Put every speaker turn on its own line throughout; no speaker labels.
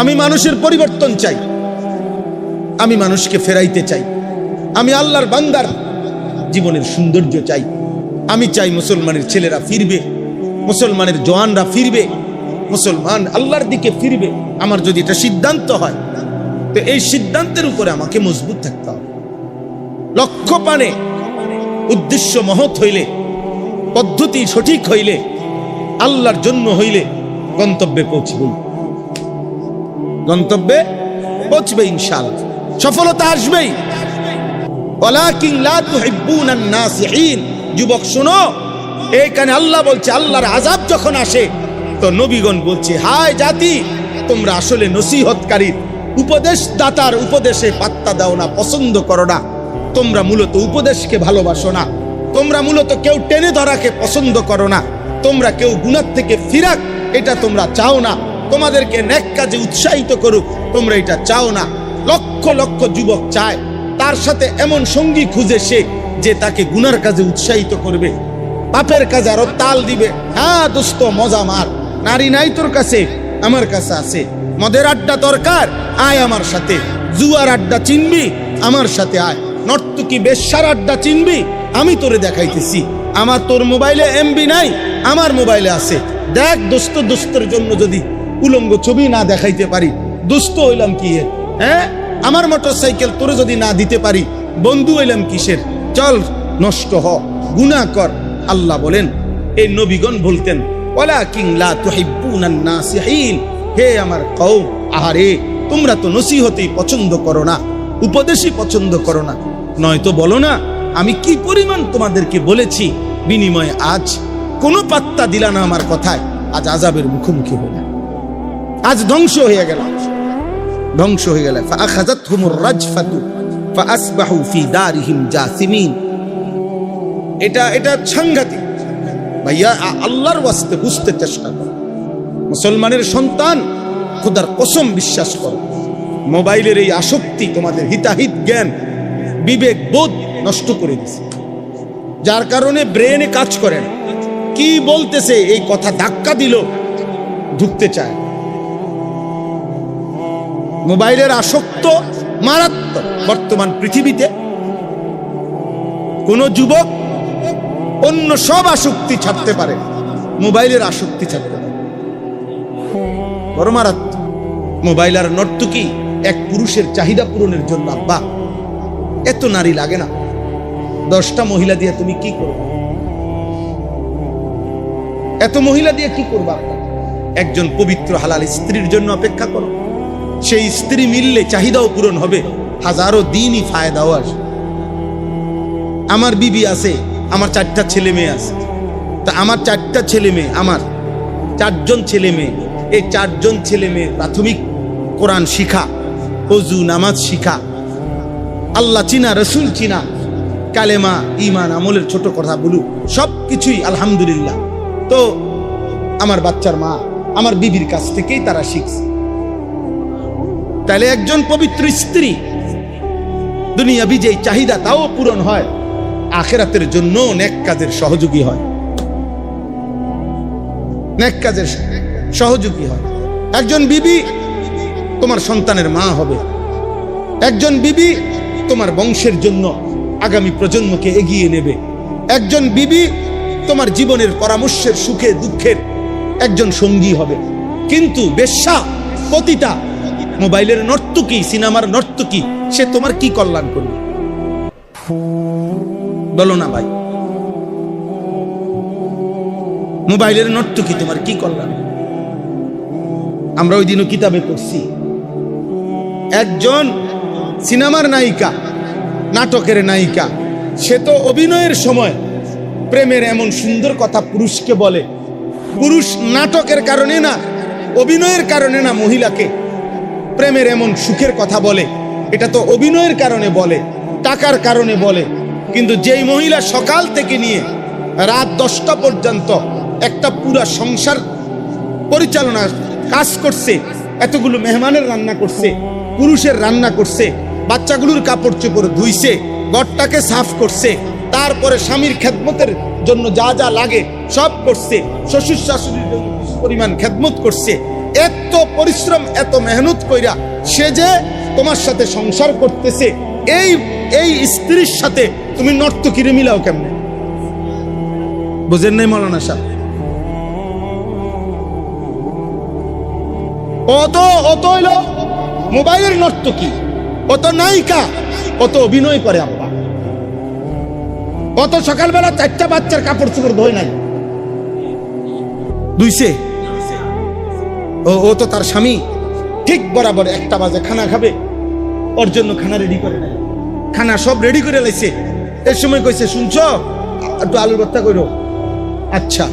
আমি মানুষের পরিবর্তন চাই, আমি মানুষকে ফেরাইতে চাই, আমি আল্লাহর বান্দার জীবনের সৌন্দর্য চাই। আমি চাই মুসলমানের ছেলেরা ফিরবে, মুসলমানের জওয়ানরা ফিরবে, মুসলমান আল্লাহর দিকে ফিরবে। আমার যদি এটা সিদ্ধান্ত হয়, তো এই সিদ্ধান্তের উপরে আমাকে মজবুত থাকতে হবে। লক্ষ্য পানে উদ্দেশ্য মহৎ হইলে, পদ্ধতি সঠিক হইলে, আল্লাহর জন্য হইলে গন্তব্যে পৌঁছবেই, গন্তব্যে পৌঁছবে ইনশাআল্লাহ, সফলতা আসবেই। ওয়ালাকিন লা তুহিব্বুনান নাসিহিন। যুবক শোনো, এইখানে আল্লাহ বলছে আল্লাহর আযাব যখন আসে তো নবীগণ বলছে, হায় জাতি, তোমরা আসলে নসিহতকারীর, উপদেশদাতার উপদেশে পাত্তা দাও না, পছন্দ করো না। তোমরা মূলত উপদেশকে ভালোবাসো না, তোমরা মূলত কেউ টেনে ধরাকে পছন্দ করো না, তোমরা কেউ গুনাহ থেকে ফিরাক এটা তোমরা চাও না, তোমাদেরকে নেক কাজে উৎসাহিত করুক তোমরা এটা চাও না। লক্ষ লক্ষ যুবক চায় তার সাথে এমন সঙ্গী খুঁজে সে যে তাকে গুনার কাজে উৎসাহিত করবে, পাপের কাজে আরো তাল দিবে। হ্যাঁ দোস্ত, মজা মার, নারী নাই তোর কাছে, আমার কাছে আছে। মদের আড্ডা দরকার, আয় আমার সাথে। জুয়ার আড্ডা চিনবি, আমার সাথে আয়। নর্তকী বেশ্যার আড্ডা চিনবি, আমি তোরে দেখাইতেছি। আমার তোর মোবাইলে এমবি নাই, আমার মোবাইলে আছে। দেখ দোস্ত, দোস্তের জন্য যদি উলঙ্গ ছবি না দেখাইতে পারি, দোস্ত হইলাম কি? হ্যাঁ, আমার মোটরসাইকেল তোরে যদি না দিতে পারি, বন্ধু হইলাম কিসের? চল নষ্ট হ, গুনাহ কর। আল্লাহ বলেন, এই নবীগণ বলতেন, ওয়ালাকিন লা তুহিব্বুনান নাসিহিন। হে আমার কওম, আহারে তোমরা তো নসিহতই পছন্দ করো না, উপদেশই পছন্দ করো না। নয়তো বলো না আমি কি পরিমাণ তোমাদেরকে বলেছি, বিনিময়ে আজ কোনো পাত্তা দিলা না আমার কথায়। আজ আযাবের মুখোমুখি হইলা, আজ ধ্বংস হয়ে গেল, ধ্বংস হয়ে গেল। ফাআখাযাতহুমুর রাজফাতু ফাআসবাহু ফি দারিহিম জাসিমিন। এটা সাংঘাতিক ভাইয়া। আল্লাহর ওয়াস্তে বুঝতে চেষ্টা করো। মুসলমানের সন্তান, খোদার কসম বিশ্বাস করো, মোবাইলের এই আসক্তি তোমাদের হিতাহিত জ্ঞান, বিবেক বোধ নষ্ট করে দিছে, যার কারণে ব্রেনে কাজ করে না। কি বলতেছে এই কথা ধাক্কা দিল, ঢুকতে চায়। মোবাইলের আসক্ত মারাত্মক। বর্তমান পৃথিবীতে কোন যুবক অন্য সব আসক্তি ছাড়তে পারে, মোবাইলের আসক্তি ছাড়তে পারে, বড় মারাত্মক। মোবাইল আর নর্তকী এক পুরুষের চাহিদা পূরণের জন্য। আব্বা, এত নারী লাগে না, 10টা মহিলা দিয়ে তুমি কি করবে? এত মহিলা দিয়ে কি করবা? একজন পবিত্র হালাল স্ত্রীর জন্য অপেক্ষা করো। সেই স্ত্রী মিললে চাহিদাও পূরণ হবে, হাজারো দিনই ফায়দাও আসবে। আমার বিবি আছে, আমার 4টা ছেলে মেয়ে আছে। তা আমার 4টা ছেলে মেয়ে, আমার 4জন ছেলে মেয়ে, এই 4জন ছেলে মেয়ে প্রাথমিক কোরআন শিখা, ওযু নামাজ শিখা, আল্লাহ চিনা, রসুল চিনা, কালেমা, ঈমান, আমলের ছোট কথা বলু, সব কিছুই আলহামদুলিল্লাহ। তো আমার বাচ্চার মা আমার বিবির কাছ থেকেই তারা শিখছে। তাহলে একজন পবিত্র স্ত্রী দুনিয়াবি যেই চাহিদা তাও পূরণ হয়, আখিরাতের জন্য নেক কাজের সহযোগী হয়, নেক কাজের সহযোগী হয়। একজন বিবি তোমার সন্তানের মা হবে, একজন বিবি তোমার বংশের জন্য আগামী প্রজন্মকে এগিয়ে নেবে, একজন বিবি তোমার জীবনের পরামর্শের সুখে দুঃখের একজন সঙ্গী হবে। কিন্তু বেশ্যা, পতিতা, মোবাইলের নর্তকী, সিনেমার নর্তকী, সে তোমার কি কল্যাণ করবে? বলো না ভাই, মোবাইলের নর্তকী তোমার কি কল্যাণ? আমরা ওই দিনও কিতাবে পড়ছি, একজন সিনেমার নায়িকা, নাটকের নায়িকা, সে তো অভিনয়ের সময় প্রেমের এমন সুন্দর কথা পুরুষকে বলে। পুরুষ নাটকের কারণে না, অভিনয়ের কারণে না মহিলাকে প্রেমের এমন সুখের কথা বলে, এটা তো অভিনয়ের কারণে বলে, টাকার কারণে বলে। কিন্তু যেই মহিলা সকাল থেকে নিয়ে রাত 10টা পর্যন্ত একটা পুরা সংসার পরিচালনা কাজ করছে, এতগুলো মেহমানের রান্না করছে, পুরুষের রান্না করছে, বাচ্চাগুলোর কাপড় চোপড় ধুইছে, ঘরটাকে সাফ করছে, তারপরে স্বামীর খেদমতের জন্য যা যা লাগে সব করছে, শ্বশুর শাশুড়ির পরিমাণ খেদমত করছে, এত পরিশ্রম এত মেহনত কইরা সে যে তোমার সাথে সংসার করতেছে, এই স্ত্রীর সাথে তুমি নর্তকীরে মিলাও কেমনে? বুঝেন নাই মৌলানা সাহেব? অত হইলো মোবাইলের নর্তকী, অত নায়িকা, অত অভিনয় করে আব্বা, অত সকালবেলা 4টা বাচ্চার কাপড় চোপড় ধোয় নাই, ধুইছে। ও তো তার স্বামী ঠিক বরাবর 1টা বাজে খানা খাবে, ওর জন্য খানা রেডি করে নাই, খানা সব রেডি করে লাইছে। এর সময় কইছে, শুনছো একটু আলুর ভর্তা করো, আচ্ছা।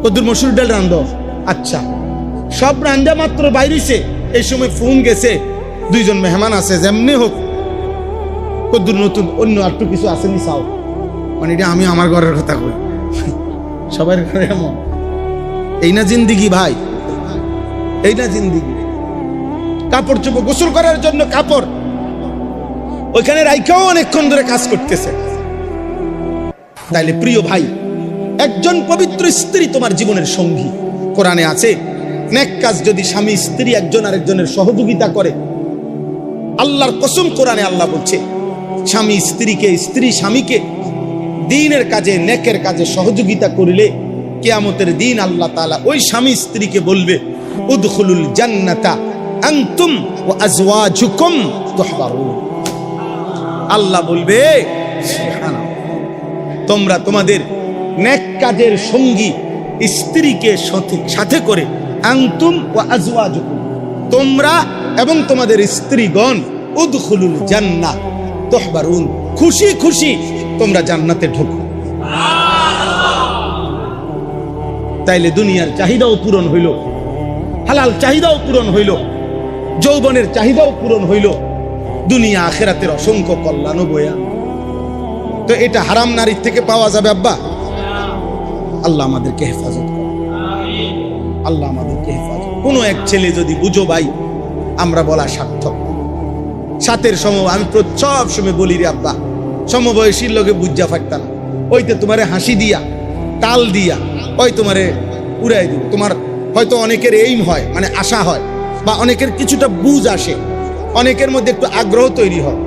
কদ্দুর মসুর ডাল রান্ধো, আচ্ছা। সব রান্ধা মাত্র বাইরেছে, এই সময় ফোন গেছে, 2জন মেহমান আছে, যেমনি হোক কদ্দুর নতুন অন্য একটু কিছু আসেনি চাও, মানে এটা আমি আমার ঘরের কথা কই, সবার ঘরে এমন। এই না জিন্দিগি ভাই, এই না জিন্দিগি। কাপড় চোপড় গোসল করার জন্য কাপড় ওইখানে রাইখাও অনেকক্ষণ ধরে কাজ করতেছে। তাইলে প্রিয় ভাই, একজন পবিত্র স্ত্রী তোমার জীবনের সঙ্গী। কোরআনে আছে, নেক কাজ যদি স্বামী স্ত্রী একজন আরেকজনের সহযোগিতা করে, আল্লাহর কসম কোরআনে আল্লাহ বলছে, স্বামী স্ত্রীকে, স্ত্রী স্বামীকে দ্বীনের কাজে, নেকের কাজে সহযোগিতা করিলে কিয়ামতের দিন আল্লাহ তাআলা ওই স্বামী স্ত্রীকে বলবে, উদখুলুল জান্নাতা আনতুম ওয়া আজওয়াজুকুম তুহবারুন। আল্লাহ বলবে, তোমরা তোমাদের নেক কাজের সঙ্গী স্ত্রীকে সাথে করে, আনতুম ওয়া আজওয়াজুকুম, তোমরা এবং তোমাদের স্ত্রীগণ, উদখুলুল জান্নাহ তুহবারুন, খুশি খুশি তোমরা জান্নাতে ঢোকো। তাইলে দুনিয়ার চাহিদাও পূরণ হইল, হালাল চাহিদাও পূরণ হইল, যৌবনের চাহিদাও পূরণ হইল, দুনিয়া আখিরাতের অসংখ্য কল্যাণ বয়া। তো এটা হারাম নারীর থেকে পাওয়া যাবে আব্বা? আল্লাহ আমাদেরকে হেফাজত করে, আল্লাহ আমাদেরকে হেফাজত। কোনো এক ছেলে যদি বুঝো ভাই, আমরা বলা সার্থক। সাতের সময় আমি সব সময় বলি রে আব্বা, সমবয়সীর লোকে বুঝা ফাটতাম, ওইতে তোমারে হাসি দিয়া, তাল দিয়া, ওই তোমারে উড়াই দিব। তোমার হয়তো অনেকের এইম হয়, মানে আশা হয়, বা অনেকের কিছুটা বুঝ আসে, অনেকের মধ্যে একটু আগ্রহ তৈরি হয়,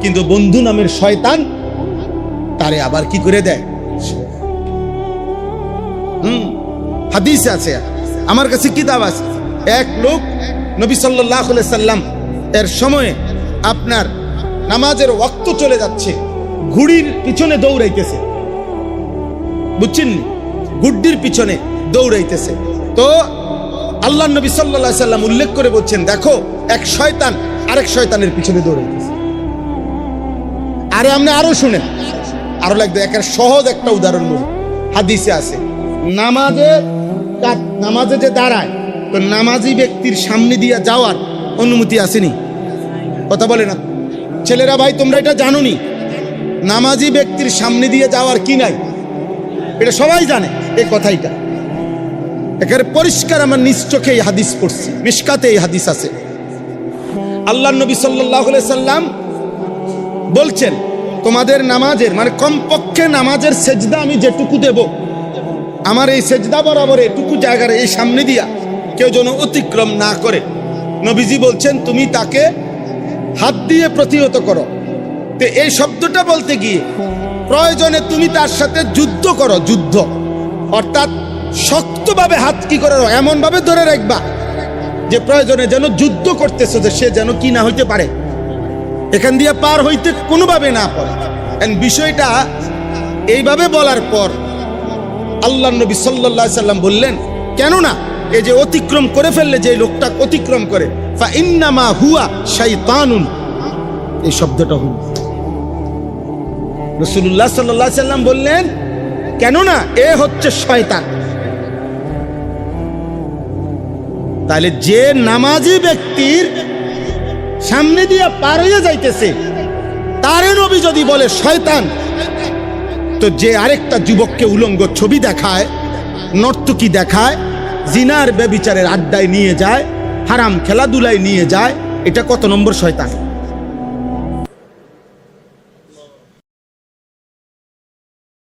কিন্তু বন্ধু নামের শয়তান তারে আবার কি করে দেয়। হাদিস আছে, আমার কাছে কিতাব আছে, এক লোক নবী সাল্লাল্লাহু আলাইহি সাল্লাম এর সময়ে আপনার নামাজের ওয়াক্ত চলে যাচ্ছে, ঘুড়ির পিছনে দৌড়াইতেছে, বুঝছেন, গুড্ডির পিছনে দৌড়াইতেছে। তো আল্লাহ নবী সাল্লাল্লাহু আলাইহি সাল্লাম উল্লেখ করে বলছেন, দেখো এক শয়তান আরেক শয়তানের পিছনে দৌড়াইতেছে। আরে আপনি আরো শুনেন, আরো লাগবে। একের সহজ একটা উদাহরণ বলি, হাদিসে আছে, নামাজে যে দাঁড়ায়, তো নামাজি ব্যক্তির সামনে দিয়ে যাওয়ার অনুমতি আসেনি? কথা বলে না ছেলেরা, ভাই তোমরা এটা জানো নি? নামাজি ব্যক্তির সামনে দিয়ে যাওয়ার কি নাই, এটা সবাই জানে। এই কথাইটা একেবারে পরিষ্কার, আমার নিজ চোখে এই হাদিস পড়ছি, মিশকাতে এই হাদিস আছে। আল্লাহ নবী সাল্লাল্লাহু আলাইহি সাল্লাম বলছেন, তোমাদের নামাজের, মানে কমপক্ষে নামাজের সেজদা আমি যেটুকু দেব, আমার এই সেজদা বরাবর এটুকু জায়গার এই সামনে দিয়া কেউ যেন অতিক্রম না করে। নবীজি বলছেন, তুমি তাকে হাত দিয়ে প্রতিহত করো। তো এই শব্দটা বলতে গিয়ে প্রয়োজনে তুমি তার সাথে যুদ্ধ করো, যুদ্ধ অর্থাৎ শক্তভাবে হাত কি করে এমন ভাবে ধরে রাখবা যে প্রয়োজনে যেন যুদ্ধ করতেছো, যে সে যেন কি না হইতে পারে, এখান দিয়ে পার হইতে কোনোভাবে না পারে। বিষয়টা এইভাবে বলার পর আল্লাহ নবী সাল্লাল্লাহু আলাইহি সাল্লাম বললেন, কেননা এই যে অতিক্রম করে ফেললে, যে লোকটা অতিক্রম করে, ফা ইন্নামা হুয়া শাইতানুন, এই শব্দটা হল রাসূলুল্লাহ সাল্লাল্লাহু আলাইহি সাল্লাম বললেন, কেননা এ হচ্ছে শয়তান। তাহলে যে নামাজি ব্যক্তির সামনে দিয়ে পার হয়ে যাইতেছে তারে নবী যদি বলে শয়তান, তো যে আরেকটা যুবককে উলঙ্গ ছবি দেখায়, নর্তকী দেখায়, জিনার ব্যভিচারের আড্ডায় নিয়ে যায়, হারাম খেলাধুলায় নিয়ে যায়, এটা কত নম্বর শয়তান?